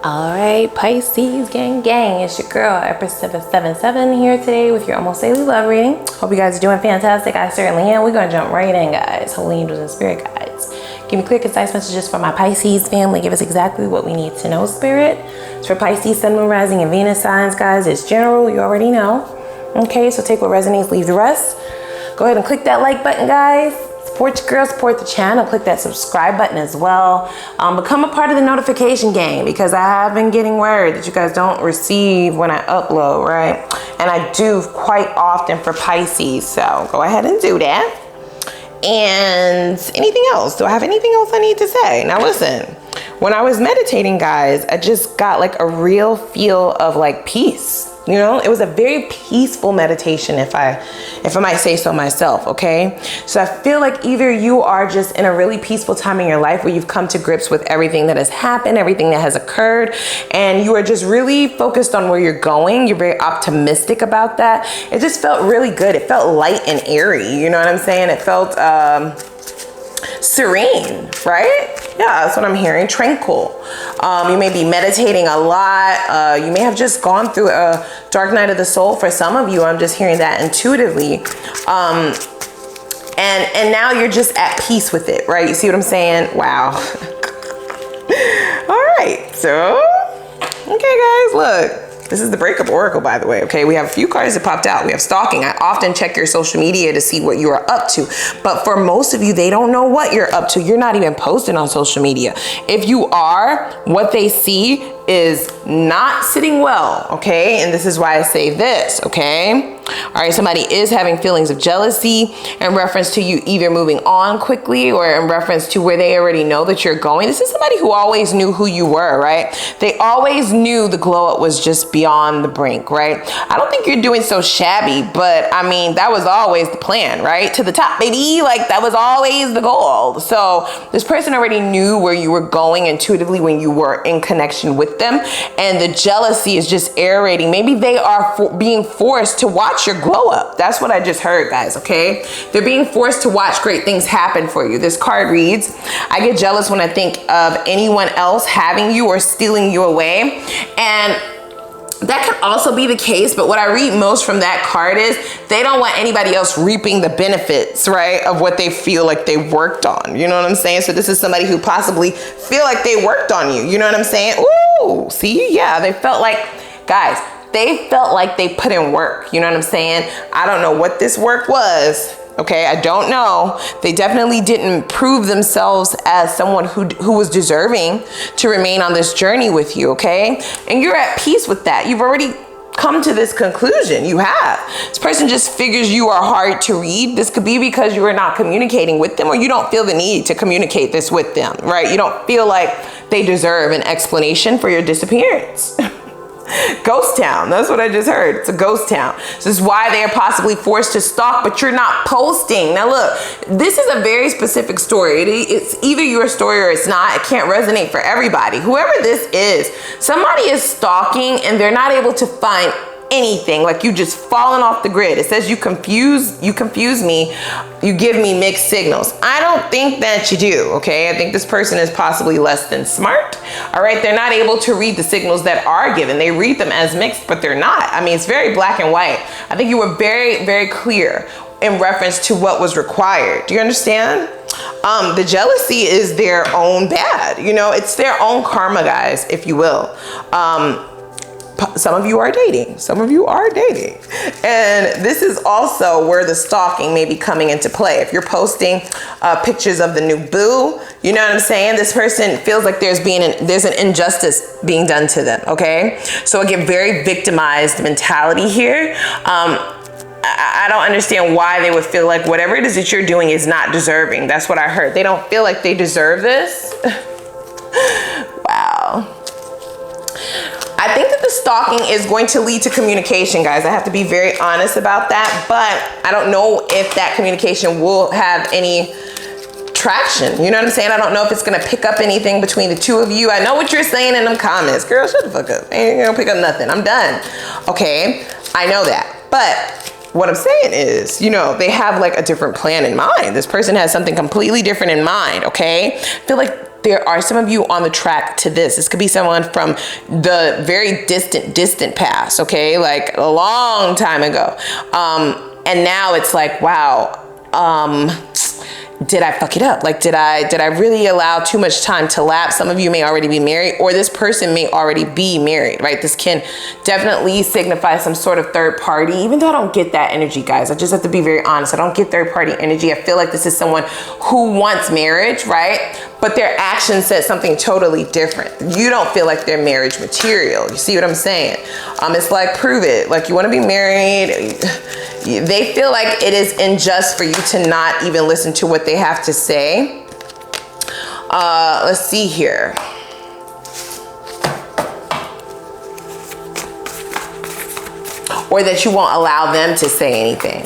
All right, Pisces gang, it's your girl Empress 777 here today with your almost daily love reading. Hope you guys are doing fantastic. I certainly am. We're gonna jump right in, guys. Holy angels and spirit guides, give me clear, concise messages for my Pisces family. Give us exactly what we need to know, spirit. It's for Pisces, Sun, Moon, Rising, and Venus signs, guys. It's general, you already know. Okay, so take what resonates, leave the rest. Go ahead and click that like button, guys. Support your girl, support the channel, click that subscribe button as well. Become a part of the notification gang, because I have been getting word that you guys don't receive when I upload, right? And I do quite often for Pisces, so go ahead and do that. And anything else? Do I have anything else I need to say? Now listen, when I was meditating, guys, I just got like a real feel of like peace. You know, it was a very peaceful meditation, if I might say so myself, okay? So I feel like either you are just in a really peaceful time in your life where you've come to grips with everything that has happened, everything that has occurred, and you are just really focused on where you're going. You're very optimistic about that. It just felt really good. It felt light and airy, you know what I'm saying? It felt serene, right? Yeah, that's what I'm hearing. Tranquil. You may be meditating a lot. You may have just gone through a dark night of the soul. For some of you, I'm just hearing that intuitively. And now you're just at peace with it, right? You see what I'm saying? Wow. All right, so, okay, guys, look. This is the breakup oracle, by the way, okay? We have a few cards that popped out. We have stalking. I often check your social media to see what you are up to. But for most of you, they don't know what you're up to. You're not even posting on social media. If you are, what they see is not sitting well, okay? And this is why I say this, okay? All right, somebody is having feelings of jealousy in reference to you either moving on quickly or in reference to where they already know that you're going. This is somebody who always knew who you were, right? They always knew the glow up was just beyond the brink, right? I don't think you're doing so shabby, but I mean, that was always the plan, right? To the top, baby, like that was always the goal. So this person already knew where you were going intuitively when you were in connection with them, and the jealousy is just aerating. Maybe they are being forced to watch your glow up. That's what I just heard, guys, okay? They're being forced to watch great things happen for you. This card reads, I get jealous when I think of anyone else having you or stealing you away. And that could also be the case, but what I read most from that card is they don't want anybody else reaping the benefits, right, of what they feel like they worked on. You know what I'm saying? So this is somebody who possibly feel like they worked on you. You know what I'm saying? Ooh, see? Yeah, they felt like, guys, they felt like they put in work. You know what I'm saying? I don't know what this work was. Okay, I don't know. They definitely didn't prove themselves as someone who was deserving to remain on this journey with you, okay? And you're at peace with that. You've already come to this conclusion. You have. This person just figures you are hard to read. This could be because you are not communicating with them, or you don't feel the need to communicate this with them, right? You don't feel like they deserve an explanation for your disappearance. Ghost town. That's what I just heard. It's a ghost town. So this is why they are possibly forced to stalk, but you're not posting. Now look, this is a very specific story. It's either your story or it's not. It can't resonate for everybody. Whoever this is, somebody is stalking and they're not able to find anything. Like you just fallen off the grid. It says you confuse me, you give me mixed signals. I don't think that you do, okay? I think this person is possibly less than smart. All right, they're not able to read the signals that are given. They read them as mixed, but they're not. I mean, it's very black and white. I think you were very, very clear in reference to what was required. Do you understand? The jealousy is their own bad. You know, it's their own karma, guys, if you will. Some of you are dating. Some of you are dating. And this is also where the stalking may be coming into play. If you're posting pictures of the new boo, you know what I'm saying? This person feels like there's an injustice being done to them, okay? So again, very victimized mentality here. I don't understand why they would feel like whatever it is that you're doing is not deserving. That's what I heard. They don't feel like they deserve this. Wow. I think that the stalking is going to lead to communication, guys. I have to be very honest about that, but I don't know if that communication will have any traction. You know what I'm saying? I don't know if it's gonna pick up anything between the two of you. I know what you're saying in them comments. Girl, shut the fuck up. Ain't gonna pick up nothing. I'm done. Okay, I know that. But what I'm saying is, you know, they have like a different plan in mind. This person has something completely different in mind, okay? I feel like there are some of you on the track to this. This could be someone from the very distant past, okay? Like a long time ago. And now it's like, wow, did I fuck it up? Like, did I really allow too much time to lapse? Some of you may already be married, or this person may already be married, right? This can definitely signify some sort of third party, even though I don't get that energy, guys. I just have to be very honest. I don't get third party energy. I feel like this is someone who wants marriage, right? But their action says something totally different. You don't feel like they're marriage material. You see what I'm saying? It's like, prove it. Like, you want to be married. They feel like it is unjust for you to not even listen to what they have to say. Let's see here. Or that you won't allow them to say anything.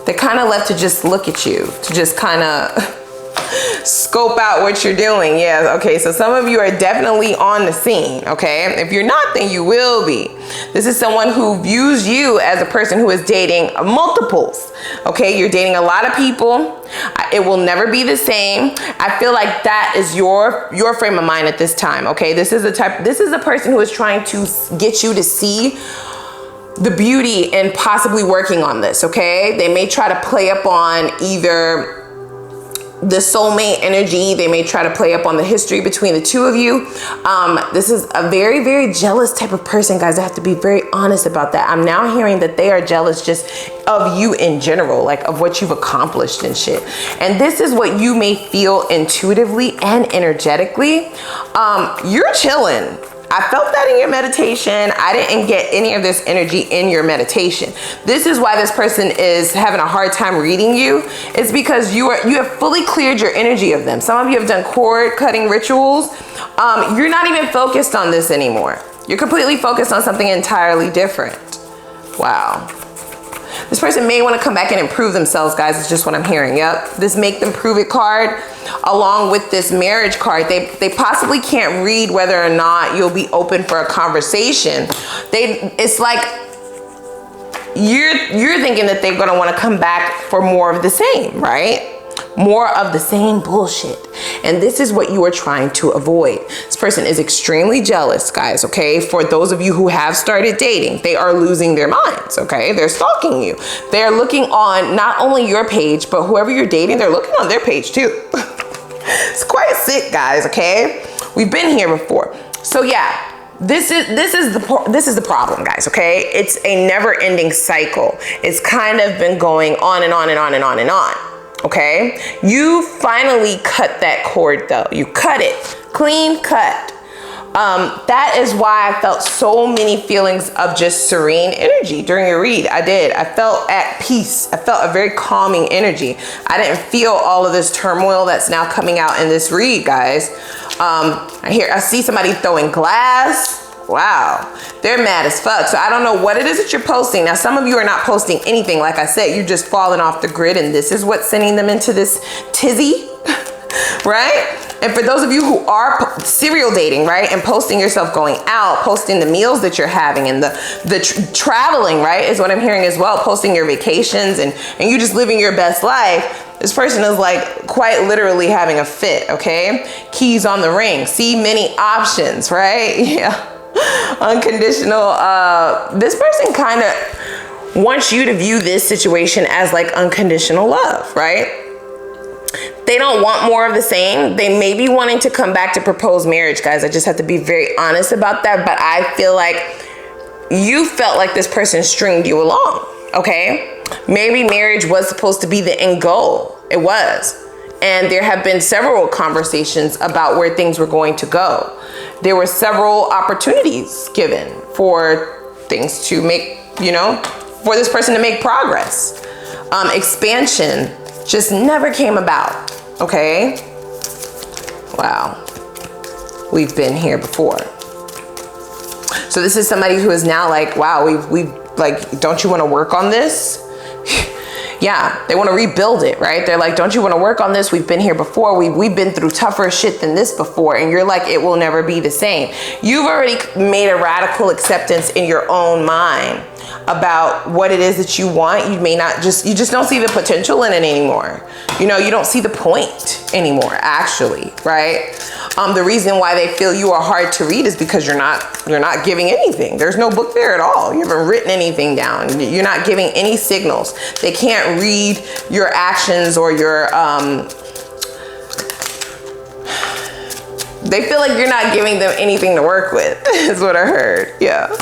They're kind of left to just look at you, to just kind of scope out what you're doing. Yeah, okay, so some of you are definitely on the scene, okay? If you're not, then you will be. This is someone who views you as a person who is dating multiples, okay? You're dating a lot of people. It will never be the same. I feel like that is your frame of mind at this time, okay? This is a person who is trying to get you to see the beauty in possibly working on this, okay? They may try to play up on either the soulmate energy. They may try to play up on the history between the two of you. This is a very, very jealous type of person, guys. I have to be very honest about that. I'm now hearing that they are jealous just of you in general, like of what you've accomplished and shit. And this is what you may feel intuitively and energetically. You're chilling. I felt that in your meditation. I didn't get any of this energy in your meditation. This is why this person is having a hard time reading you. It's because you have fully cleared your energy of them. Some of you have done cord cutting rituals. You're not even focused on this anymore. You're completely focused on something entirely different. Wow. This person may want to come back and improve themselves, guys. It's just what I'm hearing. Yep. This make them prove it card along with this marriage card. They possibly can't read whether or not you'll be open for a conversation. It's like you're thinking that they're going to want to come back for more of the same, right? More of the same bullshit. And this is what you are trying to avoid. This person is extremely jealous, guys, okay? For those of you who have started dating, they are losing their minds, okay? They're stalking you. They're looking on not only your page, but whoever you're dating, they're looking on their page too. It's quite sick, guys, okay? We've been here before. So yeah, this is the problem, guys, okay? It's a never-ending cycle. It's kind of been going on and on and on and on and on. Okay, you finally cut that cord though. You cut it, clean cut. That is why I felt so many feelings of just serene energy during your read. I did. I felt at peace. I felt a very calming energy. I didn't feel all of this turmoil that's now coming out in this read, guys. I see somebody throwing glass. Wow, they're mad as fuck. So I don't know what it is that you're posting. Now, some of you are not posting anything. Like I said, you're just falling off the grid, and this is what's sending them into this tizzy, right? And for those of you who are serial dating, right, and posting yourself going out, posting the meals that you're having and the traveling, right, is what I'm hearing as well, posting your vacations and you just living your best life. This person is like quite literally having a fit, okay? Keys on the ring. See many options, right? Yeah. Unconditional. This person kind of wants you to view this situation as like unconditional love, right? They don't want more of the same. They may be wanting to come back to propose marriage, guys. I just have to be very honest about that. But I feel like you felt like this person stringed you along, okay? Maybe marriage was supposed to be the end goal. It was. And there have been several conversations about where things were going to go. There were several opportunities given for things to make, you know, for this person to make progress. Expansion just never came about, okay? Wow. We've been here before. So this is somebody who is now like, wow, we've like, don't you want to work on this? Yeah, they want to rebuild it, right? They're like, don't you want to work on this? We've been here before. We've been through tougher shit than this before. And you're like, it will never be the same. You've already made a radical acceptance in your own mind about what it is that you want. You just don't see the potential in it anymore. You know, you don't see the point anymore, actually, right? The reason why they feel you are hard to read is because you're not giving anything. There's no book there at all. You haven't written anything down. You're not giving any signals. They can't read your actions or your, they feel like you're not giving them anything to work with, is what I heard. Yeah.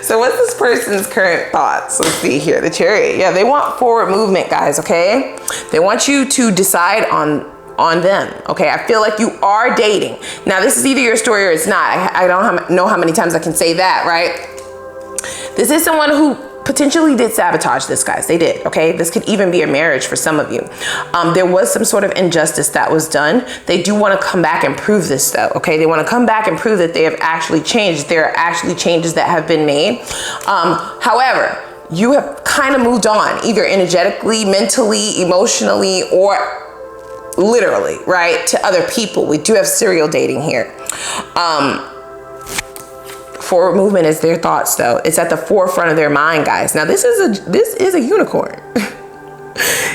So what's this person's current thoughts? Let's see here, the Chariot. Yeah, they want forward movement, guys, okay? They want you to decide on them, okay? I feel like you are dating. Now, this is either your story or it's not. I don't know how many times I can say that, right? This is someone who potentially did sabotage this, guys. They did, okay? This could even be a marriage for some of you. There was some sort of injustice that was done. They do want to come back and prove this, though, okay? They want to come back and prove that they have actually changed. There are actually changes that have been made. However, you have kind of moved on, either energetically, mentally, emotionally, or literally, right, to other people. We do have serial dating here. Forward movement is their thoughts, though. It's at the forefront of their mind, guys. Now, this is a unicorn.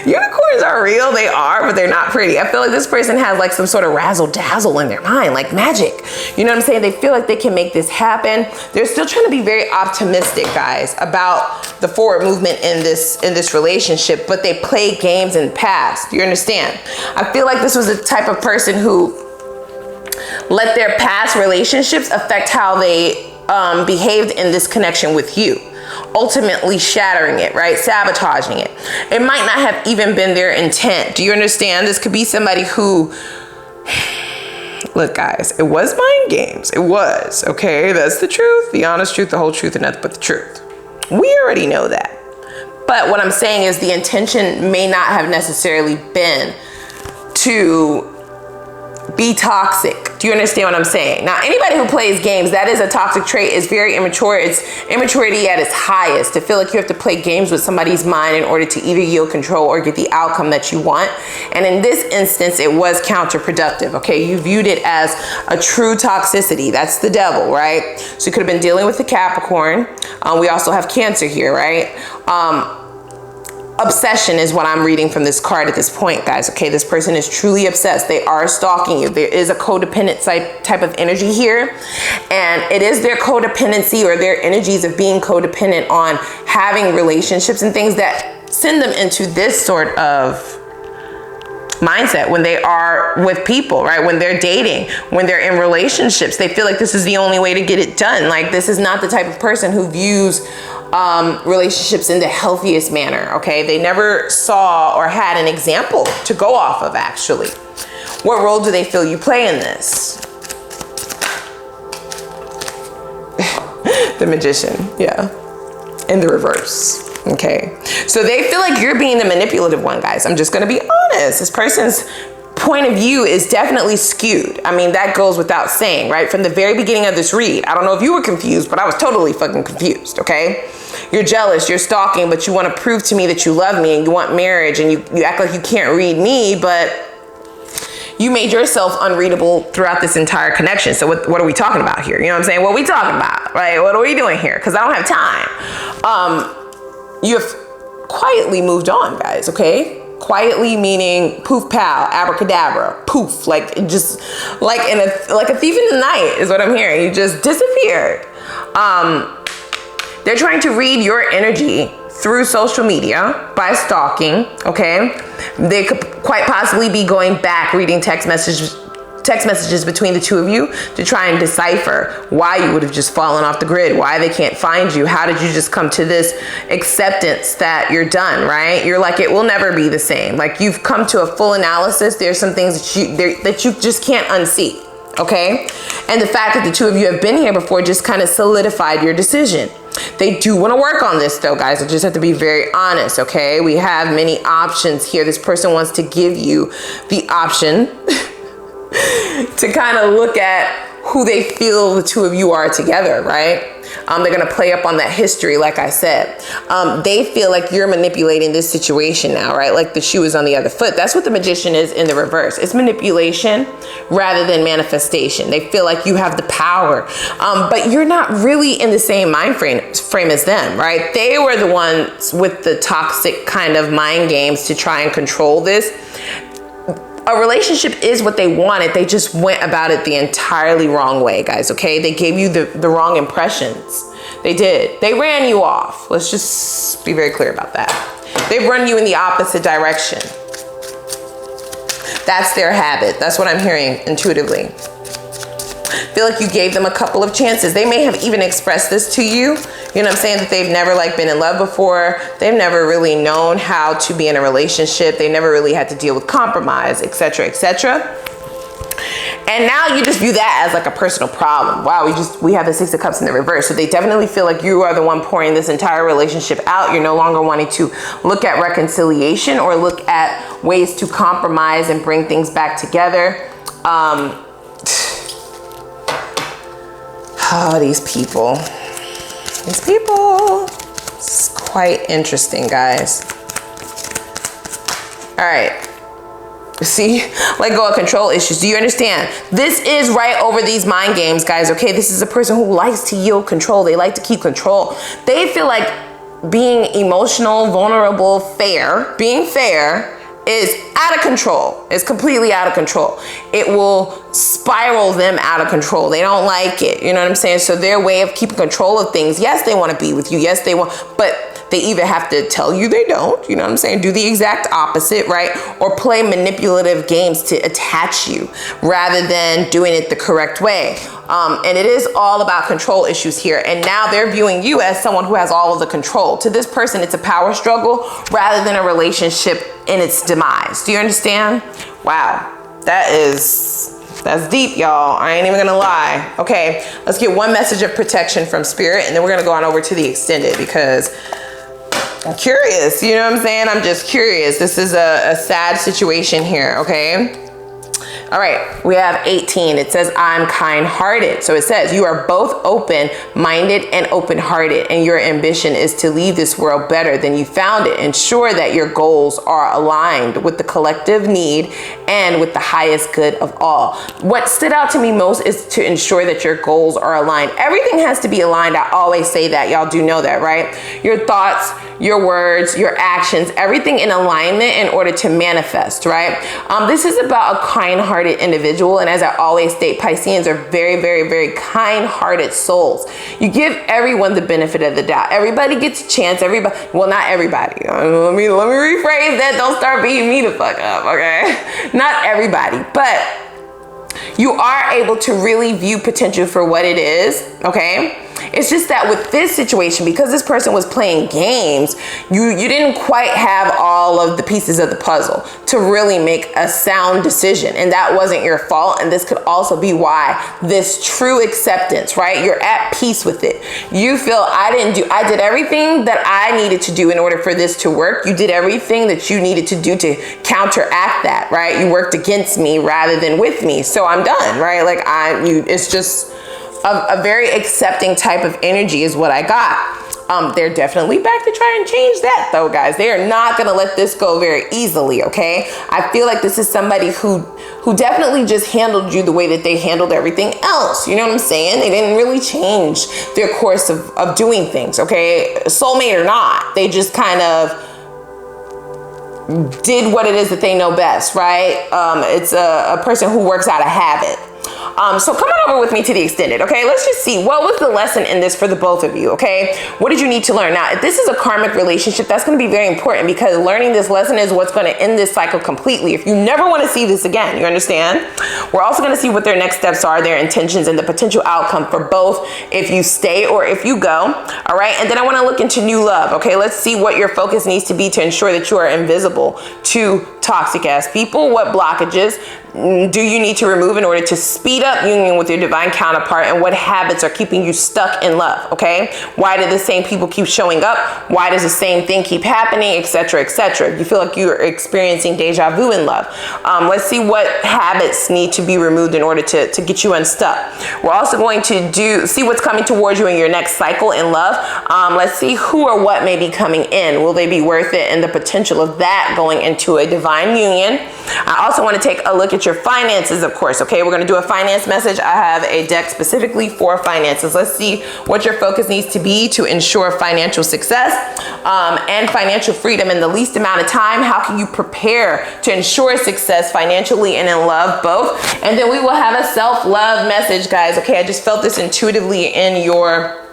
Unicorns are real, they are, but they're not pretty. I feel like this person has like some sort of razzle dazzle in their mind, like magic. You know what I'm saying? They feel like they can make this happen. They're still trying to be very optimistic, guys, about the forward movement in this relationship, but they played games in the past. You understand? I feel like this was the type of person who let their past relationships affect how they behaved in this connection with you, ultimately shattering it, right? Sabotaging it. It might not have even been their intent. Do you understand? This could be somebody who, look, guys, it was mind games. It was, okay? That's the truth, the honest truth, the whole truth, and nothing but the truth. We already know that. But what I'm saying is the intention may not have necessarily been to be toxic. Do you understand what I'm saying? Now, anybody who plays games, that is a toxic trait, is very immature. It's immaturity at its highest, to feel like you have to play games with somebody's mind in order to either yield control or get the outcome that you want. And in this instance, it was counterproductive, okay? You viewed it as a true toxicity. That's the devil, right? So you could have been dealing with the Capricorn. We also have Cancer here, right? Obsession is what I'm reading from this card at this point, guys. Okay, this person is truly obsessed. They are stalking you. There is a codependent type of energy here, and it is their codependency or their energies of being codependent on having relationships and things that send them into this sort of mindset when they are with people, right? When they're dating, when they're in relationships, they feel like this is the only way to get it done. Like, this is not the type of person who views relationships in the healthiest manner, okay? They never saw or had an example to go off of, actually. What role do they feel you play in this? The Magician, yeah. In the reverse, okay? So they feel like you're being the manipulative one, guys. I'm just gonna be honest. This person's point of view is definitely skewed. I mean, that goes without saying, right? From the very beginning of this read, I don't know if you were confused, but I was totally fucking confused, okay? You're jealous, you're stalking, but you want to prove to me that you love me and you want marriage, and you act like you can't read me, but you made yourself unreadable throughout this entire connection. So what are we talking about here? You know what I'm saying? What are we talking about, right? What are we doing here? Because I don't have time. You have quietly moved on, guys, okay? Quietly meaning poof, pow, abracadabra, poof, like just like a thief in the night is what I'm hearing. You just disappeared. They're trying to read your energy through social media by stalking, okay? They could quite possibly be going back, reading text messages between the two of you to try and decipher why you would have just fallen off the grid, why they can't find you. How did you just come to this acceptance that you're done, right? You're like, it will never be the same. Like, you've come to a full analysis. There's some things that you just can't unsee, okay? And the fact that the two of you have been here before just kind of solidified your decision. They do want to work on this, though, guys. I just have to be very honest, okay? We have many options here. This person wants to give you the option to kind of look at who they feel the two of you are together, right? They're gonna play up on that history, like I said. They feel like you're manipulating this situation now, right? Like the shoe is on the other foot. That's what the Magician is in the reverse. It's manipulation rather than manifestation. They feel like you have the power, but you're not really in the same mind frame as them, right? They were the ones with the toxic kind of mind games to try and control this. A relationship is what they wanted. They just went about it the entirely wrong way, guys, okay? They gave you the wrong impressions. They did. They ran you off. Let's just be very clear about that. They've run you in the opposite direction. That's their habit. That's what I'm hearing intuitively. Feel like you gave them a couple of chances. They may have even expressed this to you. You know what I'm saying? That they've never like been in love before. They've never really known how to be in a relationship. They never really had to deal with compromise, etc., etc. And now you just view that as like a personal problem. Wow, we have the Six of Cups in the reverse. So they definitely feel like you are the one pouring this entire relationship out. You're no longer wanting to look at reconciliation or look at ways to compromise and bring things back together. Oh, these people. It's quite interesting, guys. All right. See, let go of control issues. Do you understand? This is right over these mind games, guys, okay? This is a person who likes to yield control. They like to keep control. They feel like being emotional, vulnerable, being fair is out of control. It's completely out of control. It will spiral them out of control. They don't like it. You know what I'm saying? So their way of keeping control of things, yes, they want to be with you. Yes, they want, but they either have to tell you they don't, you know what I'm saying? Do the exact opposite, right? Or play manipulative games to attach you rather than doing it the correct way. And it is all about control issues here. And now they're viewing you as someone who has all of the control. To this person, it's a power struggle rather than a relationship in its demise. Do you understand? Wow, that's deep, y'all. I ain't even gonna lie. Okay, let's get one message of protection from Spirit, and then we're gonna go on over to the extended because I'm curious, you know what I'm saying? I'm just curious. This is a sad situation here, okay? All right, we have 18. It says, I'm kind-hearted. So it says, you are both open-minded and open-hearted, and your ambition is to leave this world better than you found it. Ensure that your goals are aligned with the collective need and with the highest good of all. What stood out to me most is to ensure that your goals are aligned. Everything has to be aligned. I always say that. Y'all do know that, right? Your thoughts, your words, your actions, everything in alignment in order to manifest, right? This is about a kind-hearted individual, and as I always state, Pisceans are very, very, very kind-hearted souls. You give everyone the benefit of the doubt. Everybody gets a chance. Everybody, well, not everybody. Let me rephrase that. Don't start beating me the fuck up, okay? Not everybody, but you are able to really view potential for what it is, okay? It's just that with this situation, because this person was playing games, you didn't quite have all of the pieces of the puzzle to really make a sound decision. And that wasn't your fault. And this could also be why this true acceptance, right? You're at peace with it. You feel I did everything that I needed to do in order for this to work. You did everything that you needed to do to counteract that, right? You worked against me rather than with me. So I'm done, right? Like it's just a very accepting type of energy is what I got. They're definitely back to try and change that though, guys. They are not gonna let this go very easily, okay? I feel like this is somebody who definitely just handled you the way that they handled everything else. You know what I'm saying? They didn't really change their course of doing things, okay? Soulmate or not, they just kind of did what it is that they know best, right? It's a person who works out of habit. So come on over with me to the extended, okay? Let's just see, what was the lesson in this for the both of you, okay? What did you need to learn? Now, if this is a karmic relationship, that's going to be very important because learning this lesson is what's going to end this cycle completely. If you never want to see this again, you understand? We're also going to see what their next steps are, their intentions, and the potential outcome for both if you stay or if you go, all right? And then I want to look into new love, okay? Let's see what your focus needs to be to ensure that you are invisible to toxic ass people, what blockages do you need to remove in order to speed up union with your divine counterpart, and what habits are keeping you stuck in love, okay? Why do the same people keep showing up? Why does the same thing keep happening, etc., etc.? You feel like you're experiencing deja vu in love. Let's see what habits need to be removed in order to get you unstuck. We're also going to see what's coming towards you in your next cycle in love. Let's see who or what may be coming in. Will they be worth it, and the potential of that going into a divine union. I also want to take a look at your finances, of course, okay? We're going to do a finance message. I have a deck specifically for finances. Let's see what your focus needs to be to ensure financial success and financial freedom in the least amount of time. How can you prepare to ensure success financially and in love, both? And then we will have a self-love message, guys, okay? I just felt this intuitively in your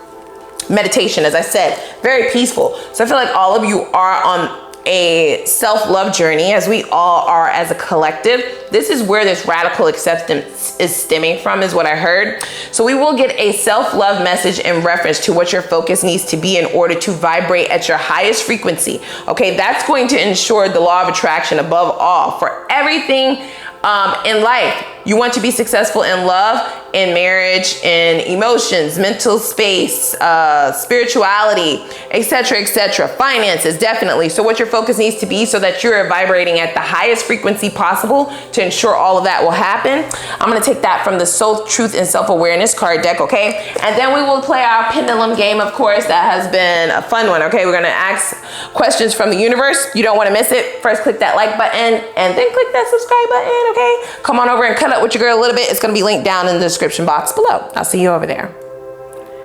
meditation. As I said, very peaceful. So I feel like all of you are on a self-love journey, as we all are as a collective. This is where this radical acceptance is stemming from, is what I heard. So we will get a self-love message in reference to what your focus needs to be in order to vibrate at your highest frequency. Okay, that's going to ensure the law of attraction above all for everything in life. You want to be successful in love, in marriage, in emotions, mental space, spirituality, etc., etc., finances, definitely. So what your focus needs to be so that you're vibrating at the highest frequency possible to ensure all of that will happen. I'm going to take that from the Soul, Truth, and Self-Awareness card deck, okay? And then we will play our pendulum game, of course. That has been a fun one, okay? We're going to ask questions from the universe. You don't want to miss it. First, click that like button and then click that subscribe button, okay? Come on over and cut up with your girl a little bit. It's going to be linked down in the description box below. I'll see you over there.